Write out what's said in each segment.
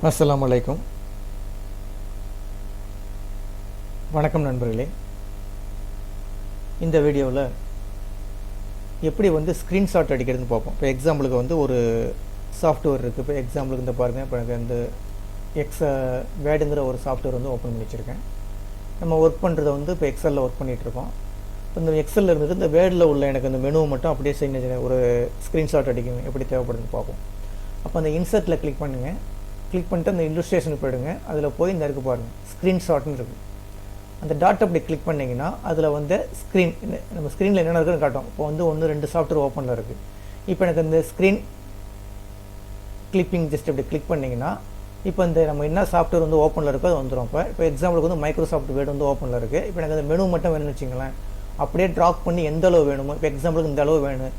அஸ்ஸலாமு அலைக்கும். வணக்கம் நண்பர்களே. இந்த வீடியோவில் எப்படி ஸ்க்ரீன்ஷாட் அடிக்கிறதுன்னு பார்ப்போம். இப்போ எக்ஸாம்பிளுக்கு ஒரு சாஃப்ட்வேர் இருக்குது. இப்போ எக்ஸாம்பிளுக்கு பாருங்கள், இப்போ எனக்கு இந்த வேர்டுங்கிற ஒரு சாஃப்ட்வேர் ஓப்பன் பண்ணி வச்சுருக்கேன். நம்ம ஒர்க் பண்ணுறதை இப்போ எக்ஸலில் ஒர்க் பண்ணிகிட்ருக்கோம். இப்போ இந்த எக்ஸலில் இருந்துட்டு இந்த வேர்டில் உள்ள எனக்கு அந்த மெனுவை மட்டும் அப்படியே ஒரு ஸ்க்ரீன்ஷாட் அடிக்கணும் எப்படி தேவைப்படுதுன்னு பார்ப்போம். அப்போ அந்த இன்சர்ட்டில் கிளிக் பண்ணுங்கள். கிளிக் பண்ணிட்டு அந்த இல்லுஸ்ட்ரேஷனுக்கு போயிடுங்க. அதில் போய் இந்த இருக்குது பாருங்கள், ஸ்க்ரீன்ஷாட்னு இருக்குது. அந்த டாட் அப்படி கிளிக் பண்ணிங்கன்னா அதில் ஸ்க்ரீன் நம்ம ஸ்க்ரீனில் என்னென்ன இருக்குன்னு காட்டும். இப்போ 1-2 சாஃப்ட்வேர் ஓப்பனில் இருக்குது. இப்போ எனக்கு இந்த ஸ்க்ரீன் கிளிப்பிங் ஜஸ்ட் அப்படி கிளிக் பண்ணிங்கன்னா இப்போ இந்த நம்ம என்ன சாஃப்ட்வேர் ஓப்பனில் இருக்கோ அது வந்துடும். இப்போ எக்ஸாம்பிளுக்கு மைக்ரோசாஃப்ட் வேர்டு ஓப்பனில் இருக்குது. இப்போ எனக்கு அந்த மெனு மட்டும் வேணும்னு வச்சுங்களேன், அப்படியே ட்ராப் பண்ணி எந்த அளவு வேணுமோ, இப்போ எக்ஸாம்பிளுக்கு இந்த அளவு வேணும்,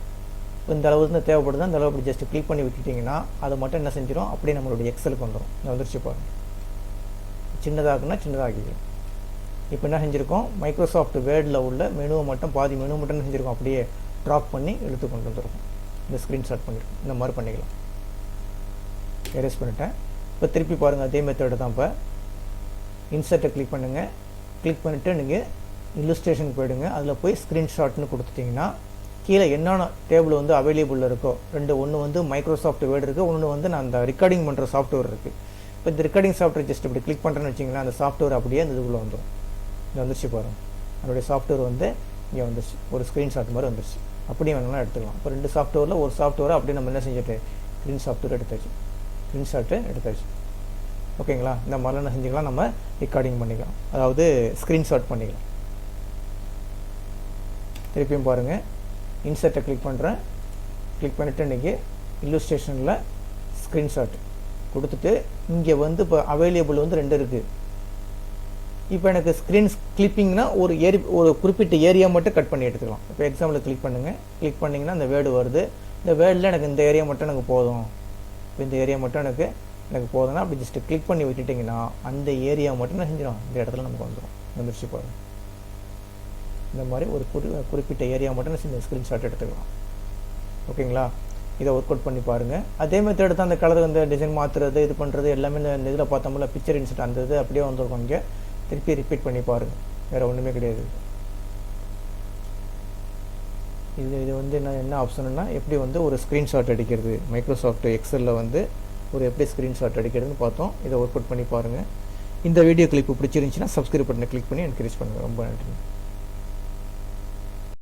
இந்த அளவு தேவைப்படுது, அந்த அளவு அப்படி ஜஸ்ட் கிளிக் பண்ணி விட்டுட்டிங்கன்னா அது மட்டும் என்ன செஞ்சிடும், அப்படியே நம்மளுடைய எக்ஸலுக்கு வந்துடும். இந்த வந்துருச்சு பாருங்க. சின்னதாகுன்னா சின்னதாகிக்கலாம். இப்போ என்ன செஞ்சுருக்கோம், மைக்ரோசாஃப்ட் வேர்டில் உள்ள மெனுவை மட்டும் பாதி மெனு மட்டும் என்ன செஞ்சுருக்கோம், அப்படியே ட்ராப் பண்ணி எடுத்து கொண்டு வந்துருக்கோம். இந்த ஸ்க்ரீன்ஷாட் பண்ணியிருக்கோம். இந்த மாதிரி பண்ணிக்கலாம். எரேஸ் பண்ணிட்டேன். இப்போ திருப்பி பாருங்கள், அதே மெத்தடு தான். இப்போ இன்சர்ட்டை கிளிக் பண்ணுங்கள். கிளிக் பண்ணிவிட்டு நீங்கள் இல்லுஸ்ட்ரேஷன் போயிடுங்க. அதில் போய் ஸ்க்ரீன்ஷாட்னு கொடுத்துட்டிங்கன்னா கீழே என்னென்ன டேபிள் அவைலபிள் இருக்கோ ஒன்று மைக்ரோசாஃப்ட் வேர்டு இருக்குது, ஒன்று நான் அந்த ரெக்கார்டிங் பண்ணுற சாஃப்ட்வேர் இருக்குது. இப்போ இந்த ரெக்கார்டிங் சாஃப்ட்வேர் ஜஸ்ட் இப்படி கிளிக் பண்ணுறேன்னு வச்சிங்களேன், அந்த சாஃப்ட்வேர் அப்படியே அந்த இதுக்குள்ளே வந்துடும். இங்கே வந்துருச்சு பாருங்கள், அதனுடைய சாஃப்ட்வேர் இங்கே வந்துருச்சு. ஒரு ஸ்க்ரீன்ஷாட் மாதிரி வந்துருச்சு. அப்படியே வேணும்னா எடுத்துக்கலாம். இப்போ 2 சாஃப்ட்வேரில் ஒரு சாஃப்ட்வேரை அப்படியே நம்ம என்ன செஞ்சுட்டு ஸ்க்ரீன்ஷாட் எடுத்தாச்சு. ஸ்க்ரீன்ஷாட்டு எடுத்தாச்சு. ஓகேங்களா? இந்த மாதிரிலாம் என்ன செஞ்சுக்கலாம், நம்ம ரெக்கார்டிங் பண்ணிக்கலாம், அதாவது ஸ்க்ரீன்ஷாட் பண்ணிக்கலாம். திருப்பியும் பாருங்கள், இன்சர்ட்டை கிளிக் பண்ணுறேன். கிளிக் பண்ணிவிட்டு இன்றைக்கி இல்லுஸ்ட்ரேஷனில் ஸ்க்ரீன்ஷாட் கொடுத்துட்டு இங்கே இப்போ அவைலபிள் 2 இருக்குது. இப்போ எனக்கு ஸ்க்ரீன் கிளிப்பிங்னா ஒரு குறிப்பிட்ட ஏரியா மட்டும் கட் பண்ணி எடுத்துக்கலாம். இப்போ எக்ஸாம்பிள் கிளிக் பண்ணுங்கள். கிளிக் பண்ணிங்கன்னா இந்த வேர்டு வருது. இந்த வேர்டில் எனக்கு இந்த ஏரியா மட்டும் எனக்கு போதும். இப்போ இந்த ஏரியா மட்டும் எனக்கு போதும்னா அப்படி ஜஸ்ட்டு கிளிக் பண்ணி விட்டுட்டிங்கன்னா அந்த ஏரியா மட்டும் என்ன செஞ்சிடும், இந்த இடத்துல நமக்கு வந்துருச்சு பாருங்கள். இந்த மாதிரி ஒரு குறிப்பிட்ட ஏரியா மட்டும் செஞ்ச ஸ்க்ரீன்ஷாட் எடுத்துக்கலாம். ஓகேங்களா? இதை ஒர்க் அவுட் பண்ணி பாருங்கள். அதே மெத்தட் தான். அந்த கலர் டிசைன் மாற்றுறது, இது பண்ணுறது எல்லாமே இந்த இதில் பார்த்தோம்ல, பிக்சர் இன்சர்ட் அந்த இது அப்படியே வந்துருக்கும். இங்கே திருப்பி ரிப்பீட் பண்ணி பாருங்கள். வேறு ஒன்றுமே கிடையாது. இது என்ன ஆப்ஷன்னா, எப்படி ஒரு ஸ்க்ரீன்ஷாட் அடிக்கிறது, மைக்ரோசாஃப்ட் எக்ஸலில் எப்படி ஸ்க்ரீன்ஷாட் அடிக்கிறதுன்னு பார்த்தோம். இதை ஒர்க் அவுட் பண்ணி பாருங்கள். இந்த வீடியோ கிளிப்பு பிடிச்சிருந்துச்சின்னா சப்ஸ்கிரைப் பட்டனை கிளிக் பண்ணி என்கரேஜ் பண்ணுங்கள். ரொம்ப நன்றி.